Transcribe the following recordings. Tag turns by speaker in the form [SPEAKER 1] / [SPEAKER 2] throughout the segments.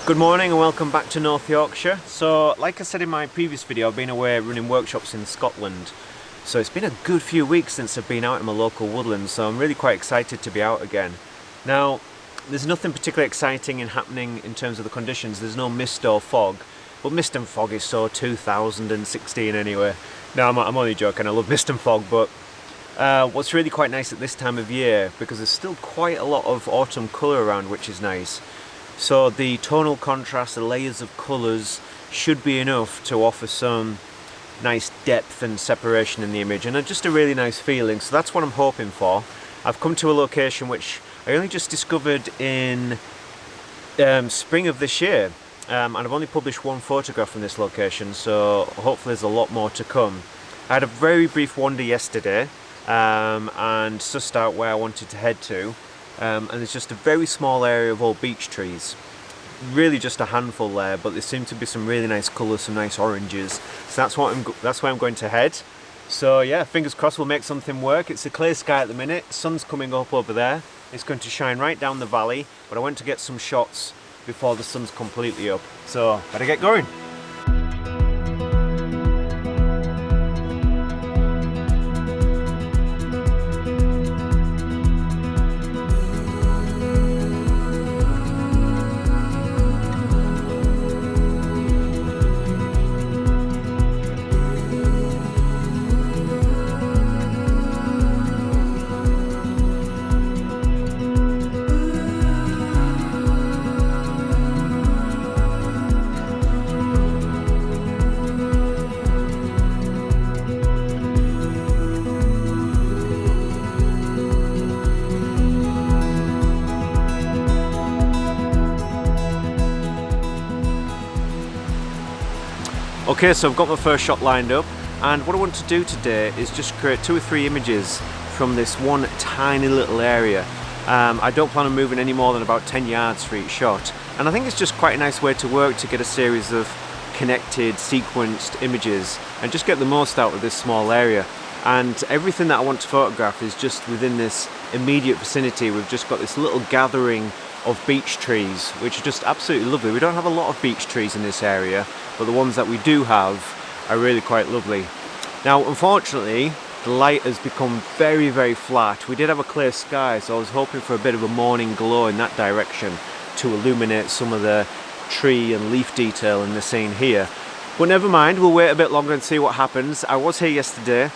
[SPEAKER 1] Good morning and welcome back to North Yorkshire. So like I said in my previous video, I've been away running workshops in Scotland. So it's been a good few weeks since I've been out in my local woodland, so I'm really quite excited to be out again. Now, there's nothing particularly exciting and happening in terms of the conditions. There's no mist or fog, but mist and fog is so 2016 anyway. No, I'm only joking, I love mist and fog, but what's really quite nice at this time of year, because there's still quite a lot of autumn colour around, which is nice. So the tonal contrast, the layers of colours should be enough to offer some nice depth and separation in the image, and just a really nice feeling. So that's what I'm hoping for. I've come to a location which I only just discovered in spring of this year, and I've only published one photograph from this location, so hopefully there's a lot more to come. I had a very brief wander yesterday and sussed out where I wanted to head to, and there's just a very small area of old beech trees. Really just a handful there, but there seem to be some really nice colours, some nice oranges. So that's where I'm going to head. So yeah, fingers crossed we'll make something work. It's a clear sky at the minute, sun's coming up over there. It's going to shine right down the valley, but I went to get some shots before the sun's completely up. So better get going. Okay, so I've got my first shot lined up, and what I want to do today is just create 2 or 3 images from this one tiny little area. I don't plan on moving any more than about 10 yards for each shot, and I think it's just quite a nice way to work to get a series of connected, sequenced images and just get the most out of this small area. And everything that I want to photograph is just within this immediate vicinity. We've just got this little gathering of beech trees, which are just absolutely lovely. We don't have a lot of beech trees in this area, but the ones that we do have are really quite lovely. Now, unfortunately, the light has become very, very flat. We did have a clear sky, so I was hoping for a bit of a morning glow in that direction to illuminate some of the tree and leaf detail in the scene here. But never mind, we'll wait a bit longer and see what happens. I was here yesterday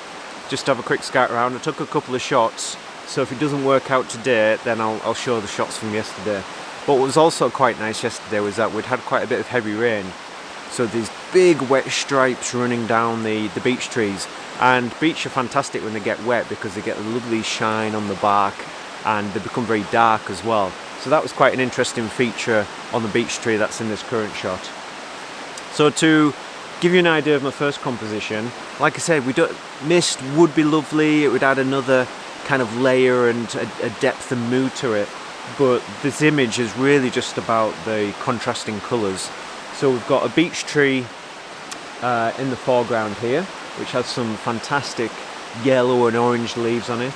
[SPEAKER 1] just to have a quick scout around. I took a couple of shots, so if it doesn't work out today, then I'll show the shots from yesterday. But what was also quite nice yesterday was that we'd had quite a bit of heavy rain. So these big wet stripes running down the beech trees. And beech are fantastic when they get wet because they get a lovely shine on the bark and they become very dark as well. So that was quite an interesting feature on the beech tree that's in this current shot. So to give you an idea of my first composition, like I said, mist would be lovely. It would add another kind of layer and a depth and mood to it. But this image is really just about the contrasting colours. So we've got a beech tree in the foreground here, which has some fantastic yellow and orange leaves on it.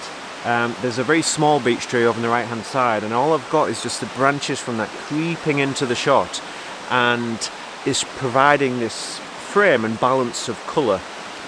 [SPEAKER 1] There's a very small beech tree over on the right hand side, and all I've got is just the branches from that creeping into the shot, and is providing this frame and balance of colour.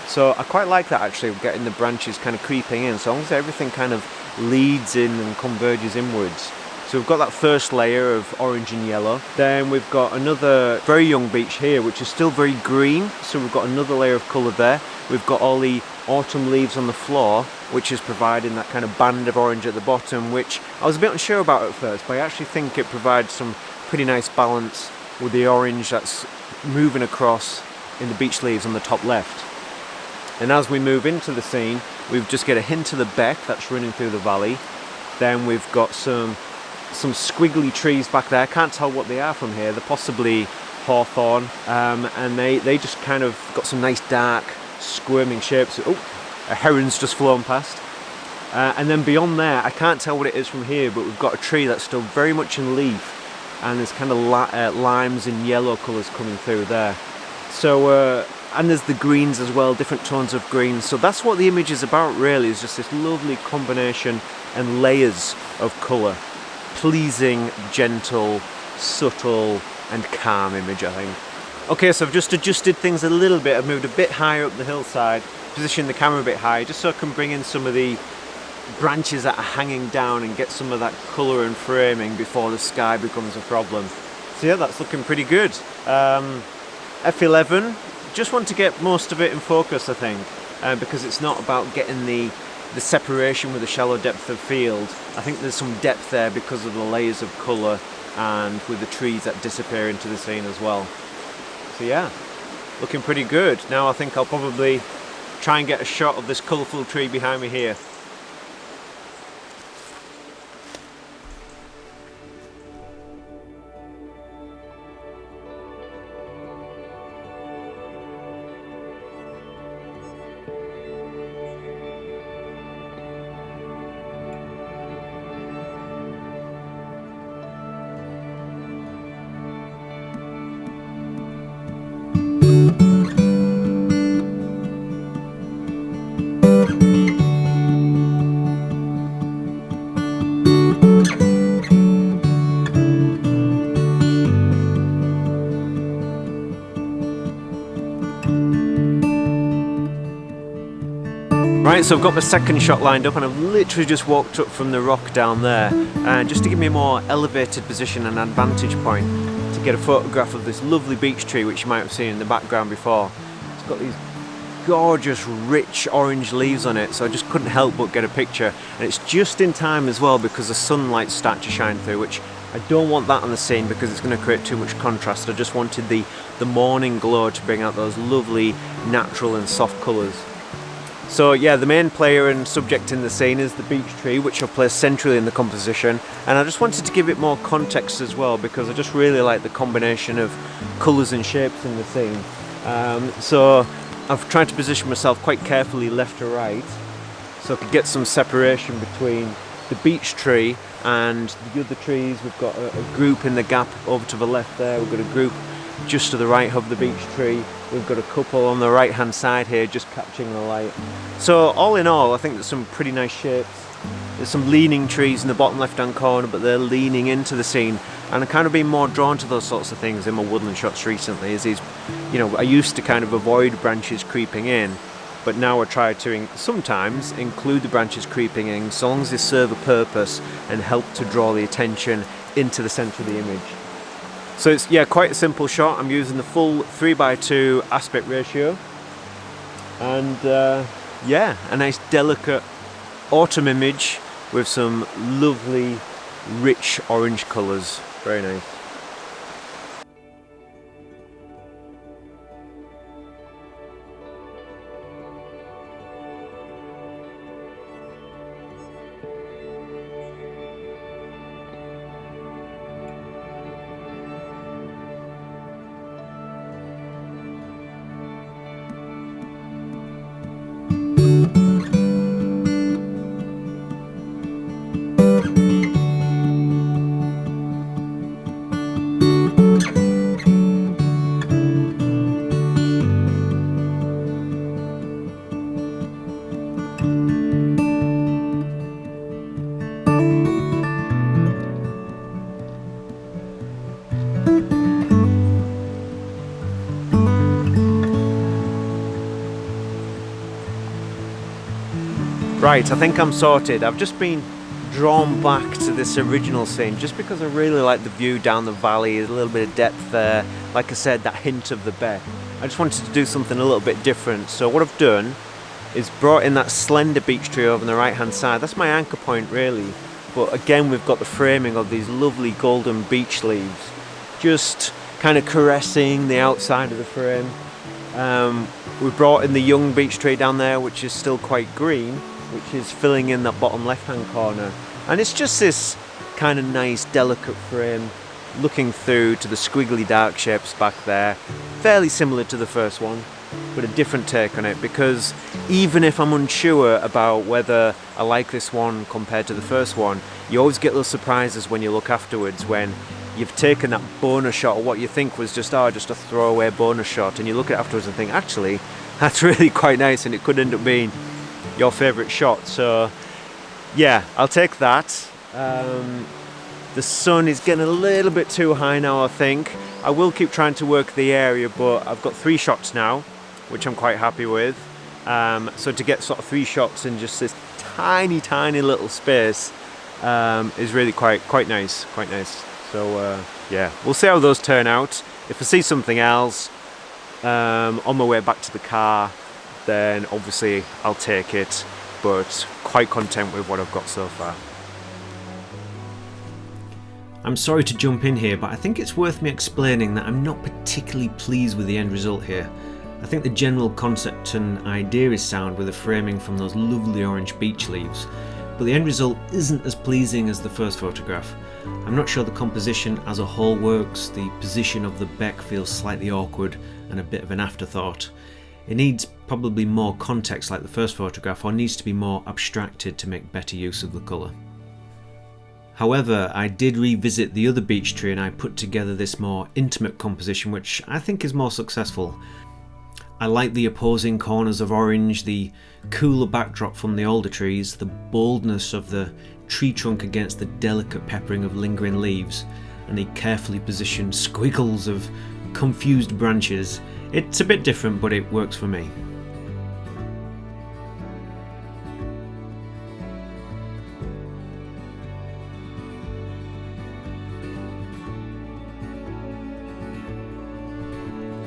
[SPEAKER 1] So I quite like that actually, getting the branches kind of creeping in, so long as everything kind of leads in and converges inwards. So we've got that first layer of orange and yellow. Then we've got another very young beech here, which is still very green. So we've got another layer of colour there. We've got all the autumn leaves on the floor, which is providing that kind of band of orange at the bottom, which I was a bit unsure about at first, but I actually think it provides some pretty nice balance with the orange that's moving across in the beech leaves on the top left. And as we move into the scene, we just get a hint of the beck that's running through the valley. Then we've got some squiggly trees back there. I can't tell what they are from here. They're possibly hawthorn, and they just kind of got some nice dark squirming shapes. Oh, a heron's just flown past. And then beyond there, I can't tell what it is from here, but we've got a tree that's still very much in leaf, and there's kind of limes and yellow colours coming through there. So and there's the greens as well, different tones of green. So that's what the image is about really, is just this lovely combination and layers of colour. Pleasing, gentle, subtle and calm image, I think. Okay, so I've just adjusted things a little bit. I've moved a bit higher up the hillside, positioned the camera a bit higher, just so I can bring in some of the branches that are hanging down and get some of that colour and framing before the sky becomes a problem. So yeah, that's looking pretty good. F11, just want to get most of it in focus, I think, because it's not about getting the separation with the shallow depth of field. I think there's some depth there because of the layers of colour and with the trees that disappear into the scene as well. So yeah, looking pretty good. Now I think I'll probably try and get a shot of this colourful tree behind me here. Right, so I've got my second shot lined up and I've literally just walked up from the rock down there, just to give me a more elevated position and advantage point to get a photograph of this lovely beech tree which you might have seen in the background before. It's got these gorgeous rich orange leaves on it, so I just couldn't help but get a picture, and it's just in time as well because the sunlight's starting to shine through, which I don't want that on the scene because it's going to create too much contrast. I just wanted the morning glow to bring out those lovely natural and soft colours. So yeah, the main player and subject in the scene is the beech tree, which I've placed centrally in the composition, and I just wanted to give it more context as well because I just really like the combination of colours and shapes in the scene. So I've tried to position myself quite carefully left to right so I could get some separation between the beech tree and the other trees. We've got a group in the gap over to the left there, we've got a group just to the right of the beech tree, we've got a couple on the right hand side here just catching the light. So all in all, I think there's some pretty nice shapes. There's some leaning trees in the bottom left hand corner, but they're leaning into the scene, and I've kind of been more drawn to those sorts of things in my woodland shots recently. Is these, you know, I used to kind of avoid branches creeping in, but now I try to sometimes include the branches creeping in so long as they serve a purpose and help to draw the attention into the centre of the image. So it's, yeah, quite a simple shot. I'm using the full 3:2 aspect ratio, and yeah, a nice delicate autumn image with some lovely rich orange colours. Very nice. Right, I think I'm sorted. I've just been drawn back to this original scene just because I really like the view down the valley. There's a little bit of depth there. Like I said, that hint of the beck. I just wanted to do something a little bit different. So what I've done is brought in that slender beech tree over on the right hand side. That's my anchor point really. But again, we've got the framing of these lovely golden beech leaves just kind of caressing the outside of the frame. We've brought in the young beech tree down there, which is still quite green, which is filling in that bottom left hand corner, and it's just this kind of nice delicate frame looking through to the squiggly dark shapes back there, fairly similar to the first one but a different take on it, because even if I'm unsure about whether I like this one compared to the first one, you always get those surprises when you look afterwards when you've taken that bonus shot, or what you think was just a throwaway bonus shot, and you look at it afterwards and think, actually, that's really quite nice, and it could end up being your favourite shot. So yeah, I'll take that. The sun is getting a little bit too high now, I think. I will keep trying to work the area, but I've got 3 shots now, which I'm quite happy with. So to get sort of 3 shots in just this tiny little space is really quite nice, So yeah, we'll see how those turn out. If I see something else on my way back to the car, then obviously I'll take it, but quite content with what I've got so far. I'm sorry to jump in here, but I think it's worth me explaining that I'm not particularly pleased with the end result here. I think the general concept and idea is sound with the framing from those lovely orange beech leaves, but the end result isn't as pleasing as the first photograph. I'm not sure the composition as a whole works, the position of the beck feels slightly awkward and a bit of an afterthought. It needs probably more context like the first photograph, or needs to be more abstracted to make better use of the colour. However, I did revisit the other beech tree and I put together this more intimate composition, which I think is more successful. I like the opposing corners of orange, the cooler backdrop from the older trees, the boldness of the tree trunk against the delicate peppering of lingering leaves, and the carefully positioned squiggles of confused branches. It's a bit different, but it works for me.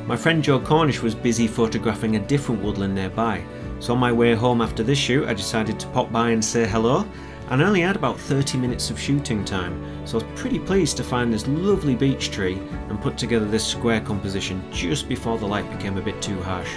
[SPEAKER 1] My friend Joe Cornish was busy photographing a different woodland nearby, so on my way home after this shoot I decided to pop by and say hello, and I only had about 30 minutes of shooting time, so I was pretty pleased to find this lovely beech tree and put together this square composition just before the light became a bit too harsh.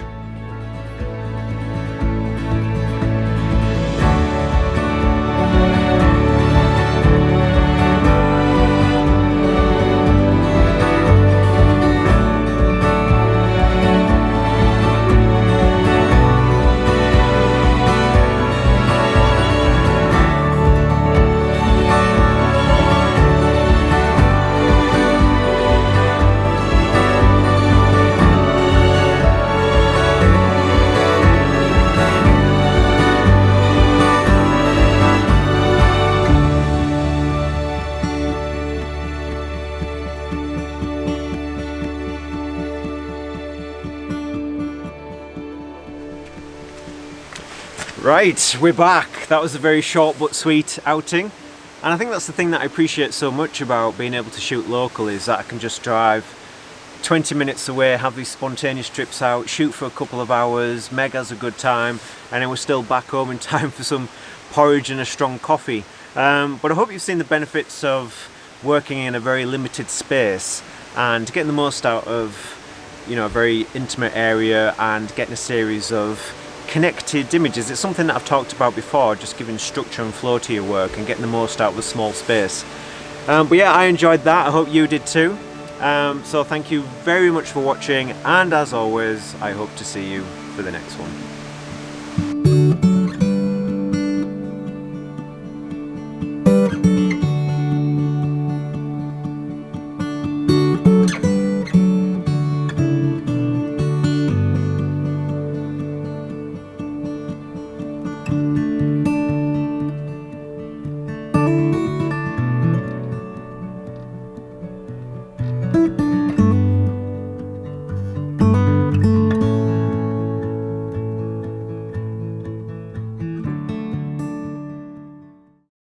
[SPEAKER 1] Right, we're back. That was a very short but sweet outing, and I think that's the thing that I appreciate so much about being able to shoot local, is that I can just drive 20 minutes away, have these spontaneous trips out, shoot for a couple of hours, Meg has a good time, and then we're still back home in time for some porridge and a strong coffee. But I hope you've seen the benefits of working in a very limited space and getting the most out of, you know, a very intimate area and getting a series of connected images. It's something that I've talked about before, just giving structure and flow to your work and getting the most out of a small space. But yeah, I enjoyed that. I hope you did too. So thank you very much for watching, and as always, I hope to see you for the next one.